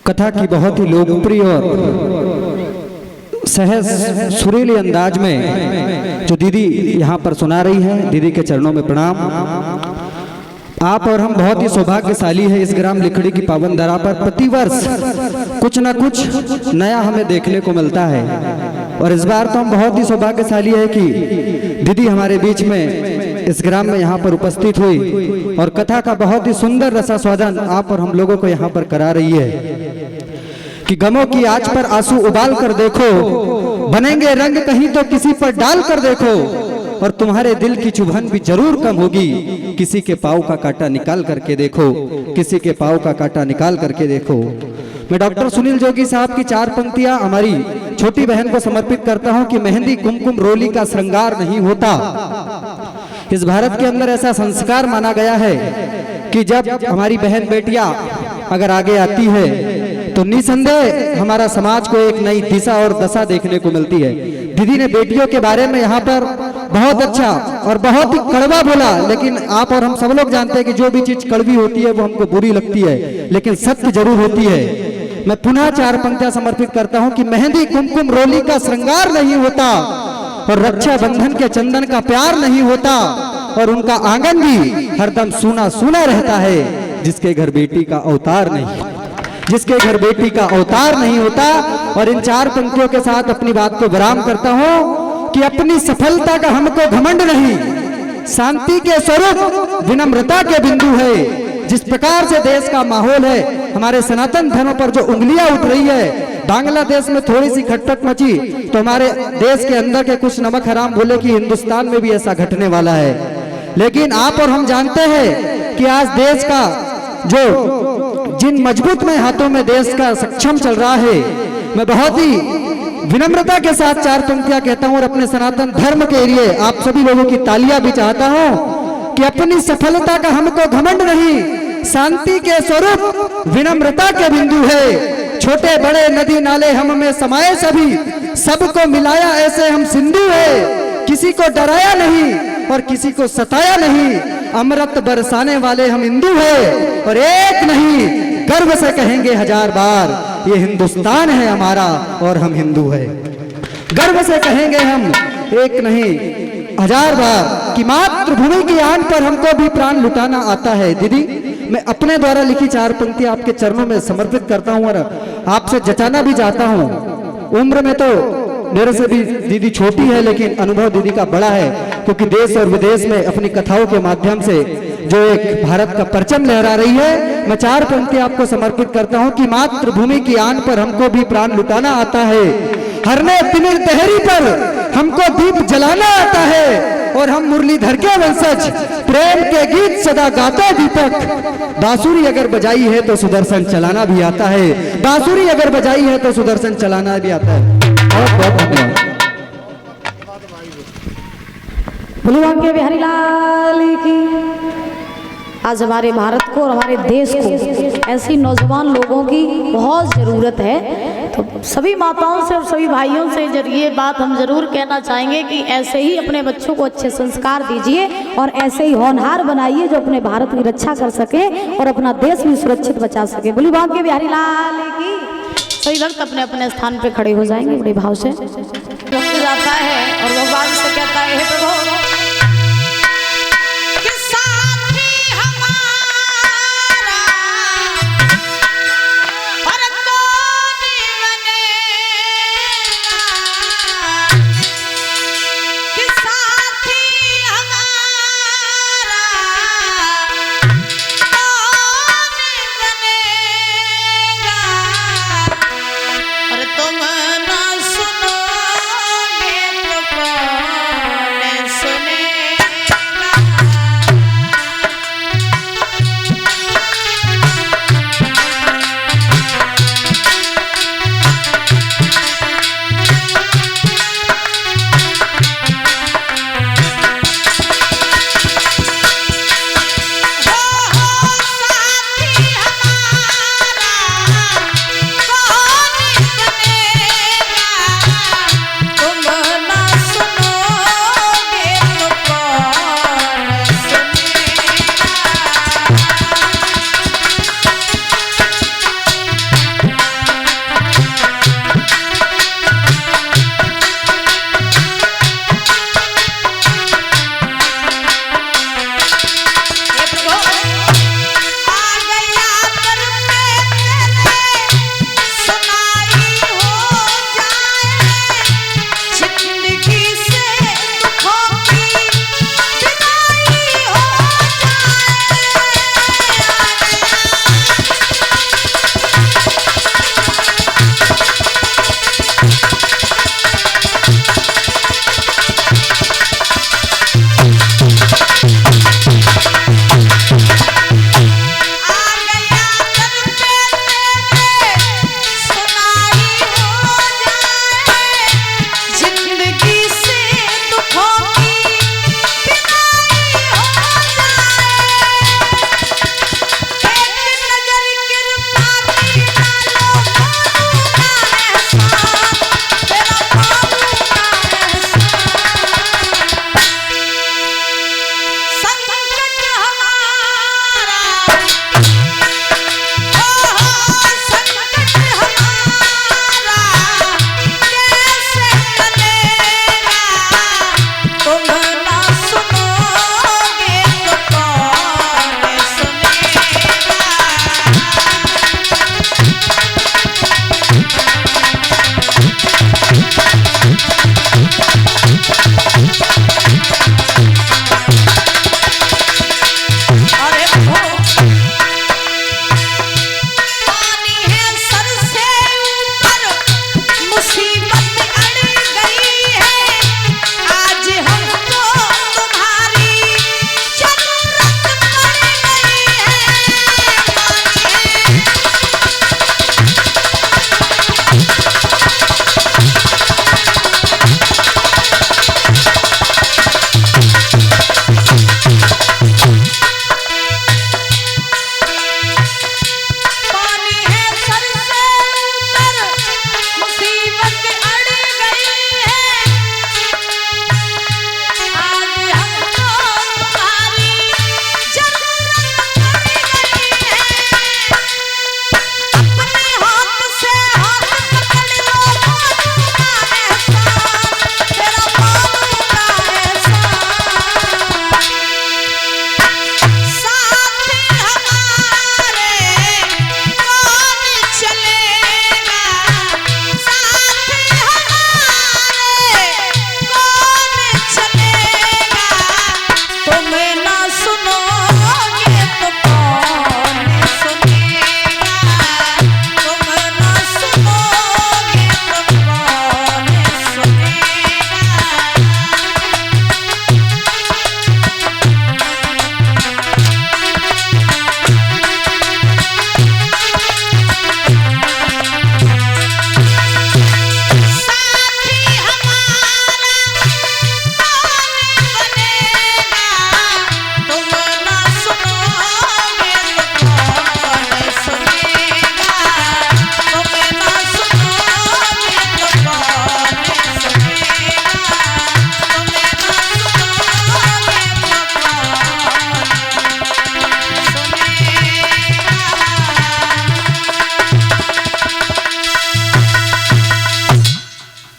कथा की बहुत ही लोकप्रिय और सहज सुरीले अंदाज में जो दीदी यहाँ पर सुना रही है, दीदी के चरणों में प्रणाम। आप और हम बहुत ही सौभाग्यशाली है इस ग्राम लिखड़ी की पावन धरा पर प्रतिवर्ष कुछ न कुछ नया हमें देखने को मिलता है। और इस बार तो हम बहुत ही सौभाग्यशाली है कि दीदी हमारे बीच में इस ग्राम में यहाँ पर उपस्थित हुई और कथा का बहुत ही सुंदर रसास्वादन आप और हम लोगों को यहाँ पर करा रही है कि गमों की आंच पर आंसू उबाल कर देखो, बनेंगे रंग कहीं तो किसी पर डाल कर देखो, और तुम्हारे दिल की चुभन भी जरूर कम होगी, किसी के पाँव का कांटा निकाल करके देखो, किसी के पाँव का कांटा निकाल करके देखो। मैं डॉक्टर सुनील जोगी साहब की 4 पंक्तियां हमारी छोटी बहन को समर्पित करता हूं कि मेहंदी कुमकुम रोली का श्रृंगार नहीं होता। इस भारत के अंदर ऐसा संस्कार माना गया है कि जब हमारी बहन बेटियां अगर आगे आती है तो निसंदेह हमारा समाज को एक नई दिशा और दशा देखने को मिलती है। दीदी ने बेटियों के बारे में यहाँ पर बहुत अच्छा और बहुत ही कड़वा बोला, लेकिन आप और हम सब लोग जानते हैं कि जो भी चीज कड़वी होती है वो हमको बुरी लगती है, लेकिन सत्य जरूर होती है। मैं पुनः 4 पंक्तियां समर्पित करता हूं कि मेहंदी कुमकुम रोली का श्रृंगार नहीं होता, और रक्षा बंधन के चंदन का प्यार नहीं होता, और उनका आंगन भी हरदम सूना सूना रहता है, जिसके घर बेटी का अवतार नहीं, जिसके घर बेटी का अवतार नहीं होता। और इन 4 पंक्तियों के साथ अपनी बात को विराम करता हूं कि अपनी सफलता का हमको घमंड नहीं, शांति के स्वरूप विनम्रता के बिंदु है। जिस प्रकार से देश का माहौल है, हमारे सनातन धर्म पर जो उंगलियां उठ रही है, बांग्लादेश में थोड़ी सी खटपट मची तो हमारे देश के अंदर के कुछ नमक हराम बोले कि हिंदुस्तान में भी ऐसा घटने वाला है। लेकिन आप और हम जानते हैं कि आज देश का जो जिन मजबूत में हाथों में देश का सक्षम चल रहा है, मैं बहुत ही विनम्रता के साथ 4 पंक्तियां कहता हूं और अपने सनातन धर्म के लिए आप सभी लोगों की तालियां भी चाहता हूं कि अपनी सफलता का हमको घमंड नहीं, शांति के स्वरूप विनम्रता के बिंदु है। छोटे बड़े नदी नाले हम में समाये सभी, सबको मिलाया ऐसे हम सिंधु है, किसी को डराया नहीं और किसी को सताया नहीं, अमृत बरसाने वाले हम हिंदू है, और एक नहीं गर्व से कहेंगे 1000 बार, ये हिंदुस्तान है हमारा और हम हिंदू है। गर्व से कहेंगे हम एक नहीं 1000 बार कि मातृभूमि की आन पर हमको भी प्राण लुटाना आता है। दीदी, मैं अपने द्वारा लिखी 4 पंक्ति आपके चरणों में समर्पित करता हूं और आपसे जताना भी चाहता हूं। उम्र में तो मेरे से भी दीदी छोटी है, लेकिन अनुभव दीदी का बड़ा है, क्योंकि देश और विदेश में अपनी कथाओं के माध्यम से जो एक भारत का परचम लहरा रही है। मैं 4 पंक्ति आपको समर्पित करता हूं कि मातृभूमि की आन पर हमको भी प्राण लुटाना आता है, हरने तिमिर तहरी पर हमको दीप जलाना आता है, और हम मुरलीधर के वंशज प्रेम के गीत सदा गाता दीपक। बांसुरी अगर बजाई है तो सुदर्शन चलाना भी आता है, बांसुरी अगर बजाई है तो सुदर्शन चलाना भी आता है। बहुत बहुत धन्यवाद। भगवान के बिहारी लाल की। आज हमारे भारत को और हमारे देश को ऐसी नौजवान लोगों की बहुत ज़रूरत है। तो सभी माताओं से और सभी भाइयों से ये बात हम जरूर कहना चाहेंगे कि ऐसे ही अपने बच्चों को अच्छे संस्कार दीजिए और ऐसे ही होनहार बनाइए जो अपने भारत की रक्षा कर सके और अपना देश भी सुरक्षित बचा सके। बोली बात के बिहारी लाल की। सभी भक्त अपने अपने स्थान पे खड़े हो जाएंगे बड़े भाव से। वक्त जाता है और भगवान से कहता है, हे प्रभु तुम ना सुनो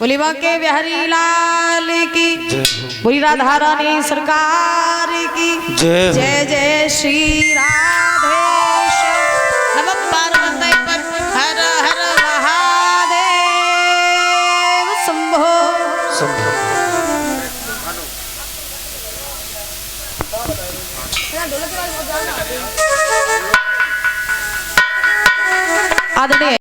बोली बांके बिहारी लाल की, बोली राधा रानी सरकार की जय। जय जय श्री राधेश। नमः पार्वती पते हर हर महादेव शंभो। आदरणीय